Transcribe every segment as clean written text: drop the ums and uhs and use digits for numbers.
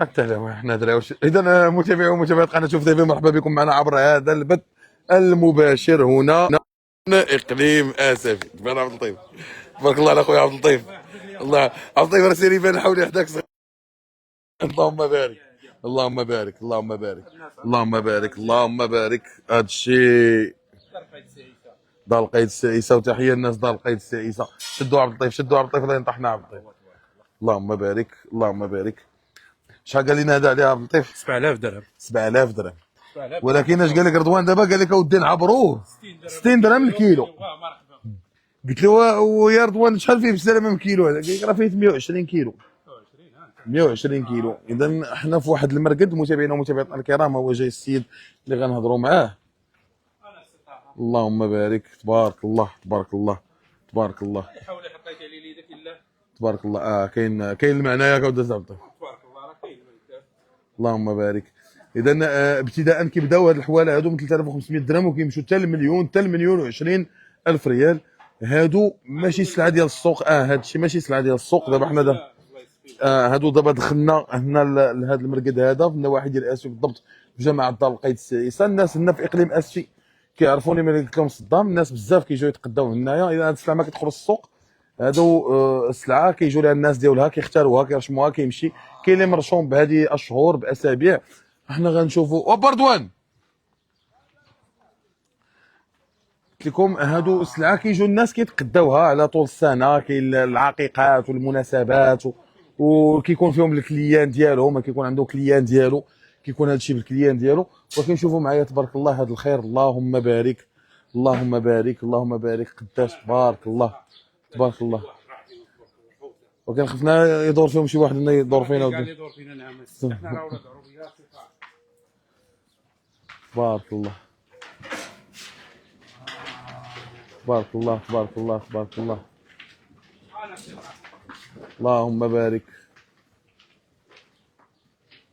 حتى لا احنا دراوش. اذا متابعي ومتابعات قناه شوف تيفي، مرحبا بكم معنا عبر هذا البث المباشر هنا اقليم اسفي. تبارك عبد اللطيف، تبارك الله على خويا عبد اللطيف. الله عبد اللطيف راه سيري بان حولي حداك صغير. اللهم بارك، اللهم بارك، اللهم بارك، اللهم بارك، اللهم بارك. هذا الشيء دار القيد السائسه، وتحيه للناس دار القيد السائسه. شدوا عبد اللطيف، شدوا عبد اللطيف الله ينطحنا عبد اللطيف. اللهم بارك، اللهم بارك. شحال قال لنا هذا عليها عبد اللطيف؟ 7000 درهم. 7000 درهم. ولكن اش قال لك رضوان دابا؟ قال لك اودي نعبروه 60 درهم الكيلو. قلت له ويا رضوان شحال فيه بالسلامه من كيلو هذا؟ قال لك راه فيه 120 كيلو. 120 كيلو. اذا احنا في واحد المرقد متابعينا ومتابعاتنا الكرام. هو جاي السيد اللي غنهضروا معاه. اللهم بارك، تبارك الله، تبارك الله، تبارك الله. حاول حطيت عليه ليدك الا تبارك الله. كاين المعنى ياك وداز عبد اللطيف. تبارك الله راه كاين. اللهم بارك. اذا ابتداء كيبداو هاد الحواله هادو من 3500 درهم وكيمشيو حتى المليون، حتى المليون و20 الف ريال. هادو ماشي سلعه ديال السوق. هادشي ماشي سلعه ديال السوق. دابا حنا دابا هادو دابا دخلنا هنا لهذا المرقد هذا في النواحي ديال اسفي بالضبط، في جماعه دار القيد السائسه. الناس هنا في اقليم اسفي كيعرفوني ملي قلت لهم صدام. الناس بزاف كيجيو يتقداو هنايا. اذا هاد السلعه ما كتدخل السوق، هادو السلعه كيجيو لها الناس ديالها كيختاروها كيرشموها كيمشي. كاين اللي مرشوم بهذه اشهر باسابيع. احنا غنشوفوا وبردوان. قلت لكم هادو السلعه كيجيو الناس كيتقداوها على طول السنه. كاين العقيقات والمناسبات وكيكون فيهم الكليان ديالهم، ما كيكون عنده كليان ديالو، كيكون هادشي بالكليان ديالو. وكنشوفوا معايا تبارك الله هذا الخير. اللهم بارك، اللهم بارك، اللهم بارك. قداش تبارك الله، تبارك الله. وكان خفنا يدور فيهم شي واحد لنا يدور فينا. قال يدور فينا نعم. احنا راه ولاد عربيات. تبارك الله، تبارك الله، تبارك الله، تبارك الله. اللهم بارك،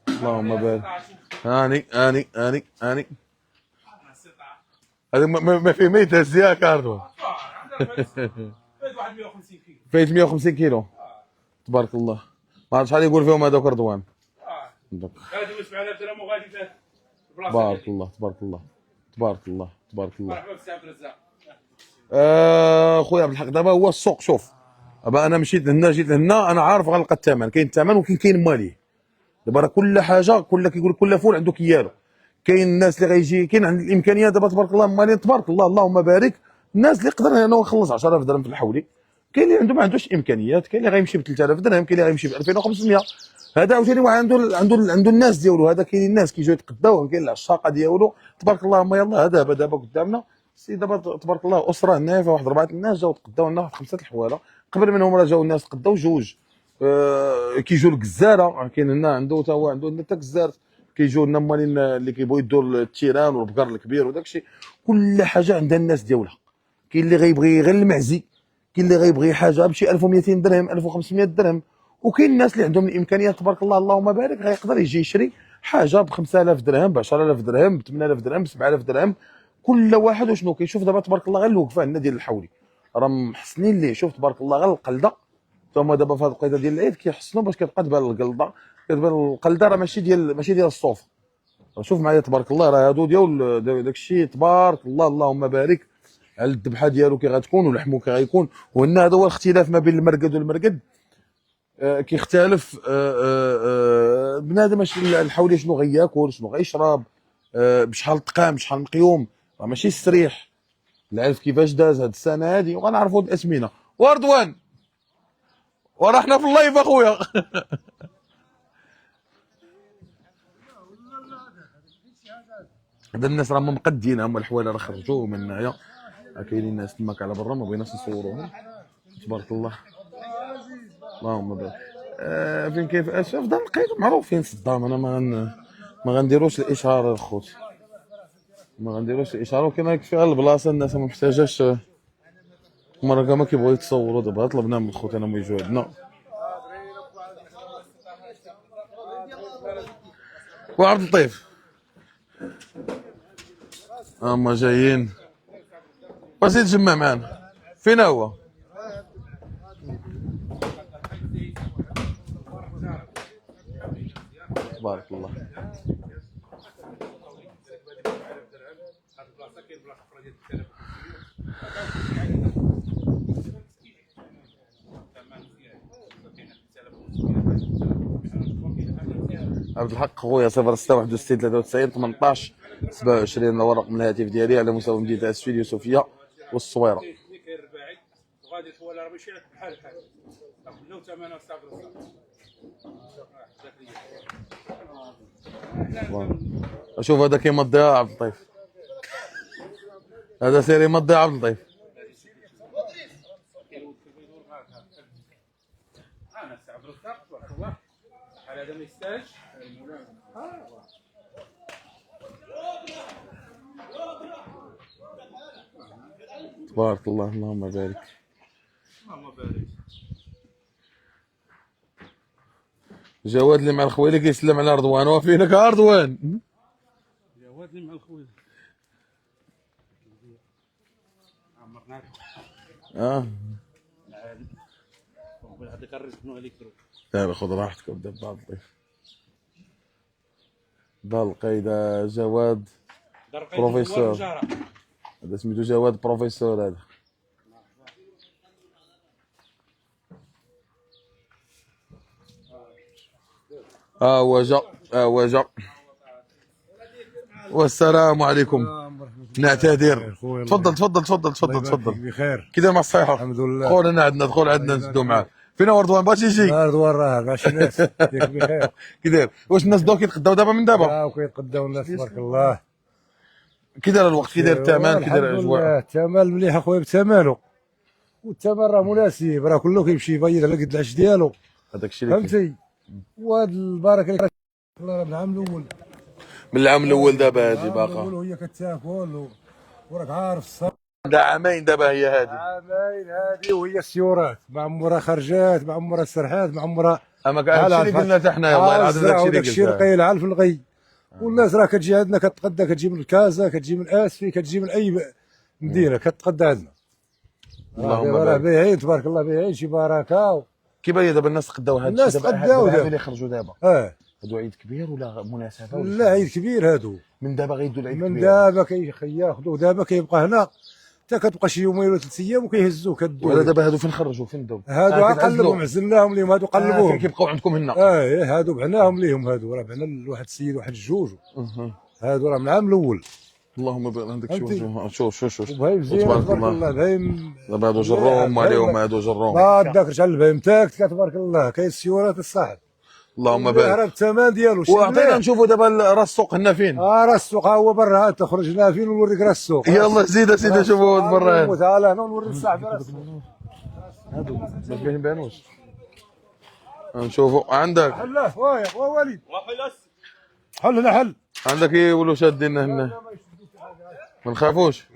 اللهم بارك. هاني هاني هاني هاني. هذا ما فيه ما يتهز يا كاردو. واحد 150 كيلو. فايت 150 كيلو. تبارك الله. ما عرفت شحال يقول فيهم هذوك رضوان. غادي 7000 درهم وغادي فيه بلاصه. تبارك الله، تبارك الله، تبارك الله، تبارك الله. مرحبا بسي عبد الرزاق. خويا عبد الحق دابا هو السوق. شوف دابا انا مشيت لهنا جيت لهنا، انا عارف غنلقى الثمن. كاين الثمن وكاين ماليه. دابا راه كل حاجه كيقول كل فول عنده كيالو. كاين الناس اللي غيجي كاين عند الامكانيات دابا تبارك الله مالين تبارك الله اللهم بارك. الناس اللي يقدر انه يخلص 10000 درهم في الحولي. كاين اللي عنده ما عندوش امكانيات، كاين اللي غيمشي ب 3000 درهم، كاين اللي غيمشي ب 2500. هذا عاوتاني واحد عنده الناس ديالو. هذا كاين الناس كيجيو يتقداو، كاين العشاقه ديالو تبارك الله. ما يلاه دابا قدامنا سي دابا تبارك الله اسره هنايا فيها واحد 4 الناس جاو تقداو لنا واحد 5 الحواله. قبل منهم راه جاو الناس تقداو جوج. كيجيو الجزاره. كاين هنا عنده حتى هو عنده حتى الجزار. كيجيو لنا مالين اللي كيبغيو يدوا التيران والبقر الكبير وداك الشيء. كل حاجه عندها الناس ديالها. كاين اللي غيبغي غير المعزي، كاين اللي غيبغي حاجه بشي 1200 درهم 1500 درهم. وكاين الناس اللي عندهم الامكانيات تبارك الله اللهم بارك غيقدر يجي يشري حاجه ب 5000 درهم ب 10000 درهم ب 8000 درهم ب 7000 درهم. كل واحد وشنو كيشوف. دابا تبارك الله غير الوقفه هنا ديال الحولي راه محسنين ليه. شوف تبارك الله غير القلده. ثم دابا في هذه الوقيته ديال العيد كيحسنوا باش كتبقى تبان القلده. كتبان القلده راه ماشي ديال الصوف. شوف معايا تبارك الله راه هادو ديال داك الشيء تبارك الله اللهم بارك. على الذبحه ديالو كي غتكون ولحمو كي غيكون. وهنا هذا هو الاختلاف ما بين المرقد والمرقد. كيختلف. بنادم الحولي شنو غياكل شنو غيشرب. بشحال تقام شحال مقيوم. راه ماشي السريح. العرف كيفاش داز هاد السنه هادي وغنعرفوا الاسمنه. ورضوان وراه حنا في اللايف اخويا. هذا الناس راهم مقدين هما الحواله راه خرجوا من هنايا. كاينين الناس تماك على برا ما بغيناش نصوروهم. تبارك الله اللهم بارك. فين كيف اشرف دار القيد معروفين صدام. انا ما غنديروش الاشهار الخوت. ما غنديروش الاشهار. وكما يكفي غير البلاصه الناس ما محتاجاش. هما راه ما كيبغيو يتصوروا. دابا طلبنا من الخوت انا يجوا عندنا. وعبد اللطيف هما جايين. وزيد جمع معانا. فين هو؟ تبارك الله. عبد الحق خويا 0661 93 18 27 ورق من الهاتف ديالي على مستوى مدينه اسفل يوسفيه والصويره. وغادي تولى راه ماشي بحال بحال لو ثمنه استغفر الله. شوف هذا كيمضي عبد اللطيف، هذا سير يمضي عبد اللطيف. انا استغفر الله على هذا ما يستاهلش. تبارك الله اللهم بارك. اللهم بارك. جواد اللي مع الخويلي كيسلم على رضوان، وفينك رضوان. جواد اللي مع الخويا عمرنا هذاك الرزق شنو عليك دروك. لا خذ راحتك وبدا بعض الضيف. بالقيد جواد بروفيسور، هذا سميتو جواد بروفيسور هذا. هو جا والسلام عليكم. نعتذر. تفضل بخير كي داير مع الصحة؟ الحمد لله. دخل هنا عندنا، دخل عندنا نسدو معاك. فين هو رضوان باش يجي؟ رضوان راه ماشي ناس ياك بخير. كي داير؟ واش الناس بداو كيتقداو دابا من دابا؟ وكيتقداو الناس تبارك الله. كي داير الوقت؟ كي داير الثمن؟ كي داير الاجواء؟ الثمن مليح اخويا بثمنه، والثمن راه مناسب، راه كله كيمشي يبين على قد العش ديالو. هذاك الشيء اللي فهمتي؟ وهاد البركه اللي الله راه من العام الاول، من العام الاول دابا هادي باقا، وهي كتاكل وراك عارف الصبر. عندها عامين دابا هي هادي. عامين هادي وهي السيورات ما عمرها خرجات، ما عمرها سرحات، ما عمرها. اما هادشي اللي قلنا حتى حنايا والله العظيم، داكشي اللي القي العلف الغي. والناس راه كتجي عندنا كتقدى، كتجي من كازا، كتجي من اسفي، كتجي من اي مدينه كتقدى عندنا. اللهم راه بارك. بايعين تبارك الله، بايعين شي بركه. كيبان دابا الناس تقداو هادشي الناس تقداو دابا اللي خرجوا دابا. هادو عيد كبير ولا مناسبه ولا؟ لا عيد كبير هادو، من دابا غيدوا العيد من كبير. دابا كياخذوه، دابا كيبقى هنا حتى كتبقى شي يومين ولا 3 ايام وكيهزوه كدو. ولا دابا هادو فين خرجوا فين داو؟ هادو قلبهم عزلناهم ليهم، هادو قلبوهم كيبقاو عندكم هنا. هادو بعناهم ليهم، هادو راه بعنا لواحد السيد واحد الجوج. هادو راه من العام الاول. اللهم بارك. عندك شوف وبهايم زين تبارك الله. بهايم دابا هادو جروهم عليهم، هادو جروهم ما تذاكرش على البهايم تاعك تبارك الله. كاين السيورات الصاحب اللهم بارك. راه الثمن ديالو. وعطينا نشوفوا دابا راس السوق هنا فين؟ راه السوق هو برا، تخرج لنا فين ونوريك راه السوق. يلا زيد سيدي شوفوا برا. تعال هنا ونوري الصاحب راه السوق. هادو ما كيبانوش. نشوفوا عندك حل ويا وليد حل هنا حل عندك يولوا شادين هنا، ما نخافوش.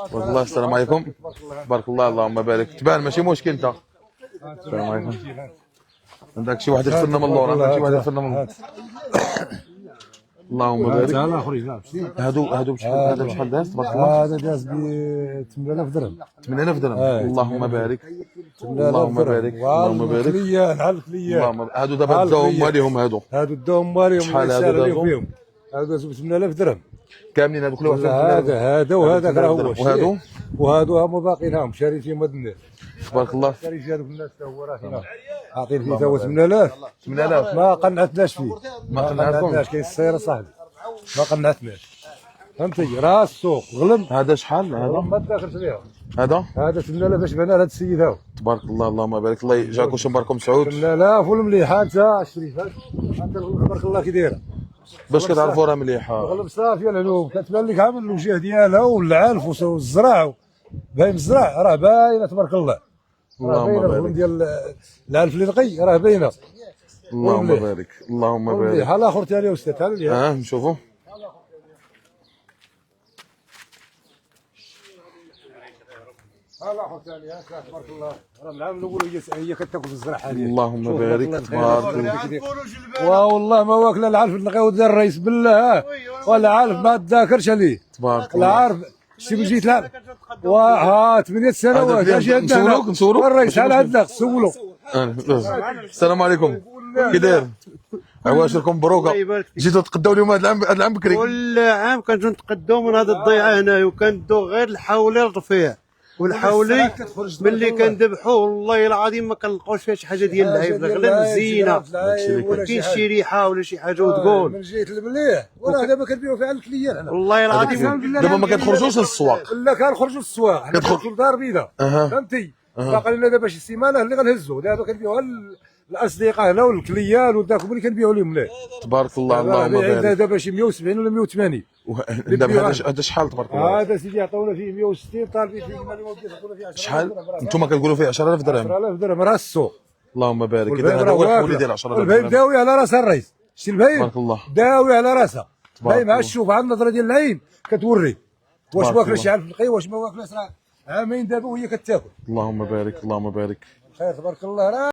بارك الله. السلام عليكم. بارك الله. اللهم بارك. تبان ماشي مشكل انت. السلام عليكم. عندك شي واحد يغسلنا من اللور، عندك شي واحد يغسلنا من اللور. اللهم بارك. تعال خرج. هادو بشحال داز تبارك الله؟ هذا داز ب 8000 درهم. 8000 درهم. اللهم بارك. اللهم بارك. اللهم بارك. اللهم هادو دابا داهم مالهم هادو داهم مالهم. شحال هادو دازو؟ هادو دازو ب 8000 درهم كاملين هادو كل واحد. هذا وهذاك راه هو. وهادو هما باقيين شاري فيهم هاد الناس تبارك الله. شاري فيه هذوك الناس تا هو راه هنا عاطين فيه تا هو 8000. 8000 ما قنعتناش فيه، ما قنعتكمش. كاين السياره صاحبي ما قنعتناش. فهمتي؟ راه السوق غلم. هذا شحال هذا؟ ما تداخلش فيها. هذا 8000 باش بنا هذا السيد هاو. تبارك الله. اللهم بارك. الله يجعلكم شمباركم سعود. 8000 والمليحه انت شريتها انت تبارك الله كي دايره باش كتعرفوا راه مليحه. غلب صافيه العلوم كتبان لك عامل الوجه ديالها والعلف والزرع باين الزرع راه باينه تبارك الله. اللهم بارك. ديال العلف اللي نقي راه باينه. اللهم بارك. اللهم بارك. بحال الاخر ثاني يا استاذ تعال نشوفوا. الاخر ثاني تبارك الله راه العام الاول هي كتاكل في الزرع حاليا. اللهم بارك. تبارك الله. والله ما واكله العلف نلقاو دار الرئيس بالله ولا عارف ما تذاكرش عليه. تبارك الله. لا عارف شتي من جيت العلف 8 سنوات اجي عندنا نصوروك الرئيس على عندنا سولو. السلام عليكم. كي داير؟ عواشركم مبروكه. الله يبارك فيك. جيتوا تقداو اليوم هذا العام بكري. كل عام كنجيو نتقداو من هذه الضيعه هنايا، وكندو غير الحولي الرفيع والحولي ملي كنذبحوه والله العظيم ما كنلقاوش فيها شي حاجه ديال العيب، غير الزينه، ما كاينش شي ريحه ولا شي حاجه وتقول. من جهه المليح ولا دابا كنبيعوا فيها الكليان حنا والله العظيم دابا ما كتخرجوش للسواق. لا كنخرجوا للسواق، حنا كندخلوا لدار بيضاء فهمتي. باقي لنا دابا شي سيمانه اللي غنهزوا دابا كنبيعوها الاصدقاء هنا والكليان وداك هما اللي كنبيعوا لهم مليح. تبارك الله اللهم بارك. دابا شي 170 ولا 180. دابا هذا شحال تبارك الله؟ هذا سيدي عطونا فيه 160 طالبين فيه مليون ودي عطونا فيه 10,000 شحال؟ درهم. انتم كتقولوا فيه 10,000 درهم. 10,000 درهم راه السوق. اللهم بارك. اذا هذا هو الحولي ديال 10,000 البهيم درهم. داوي على راسها الرئيس، شتي البهيم تبارك الله. داوي على راسها. تبارك باين مع الله. الشوف على النظره ديال العين كتوري واش تبارك واكله الله. شي عام في القي واش ما واكلاش، راه عامين دابا وهي كتاكل. اللهم بارك اللهم بارك. خير تبارك الله.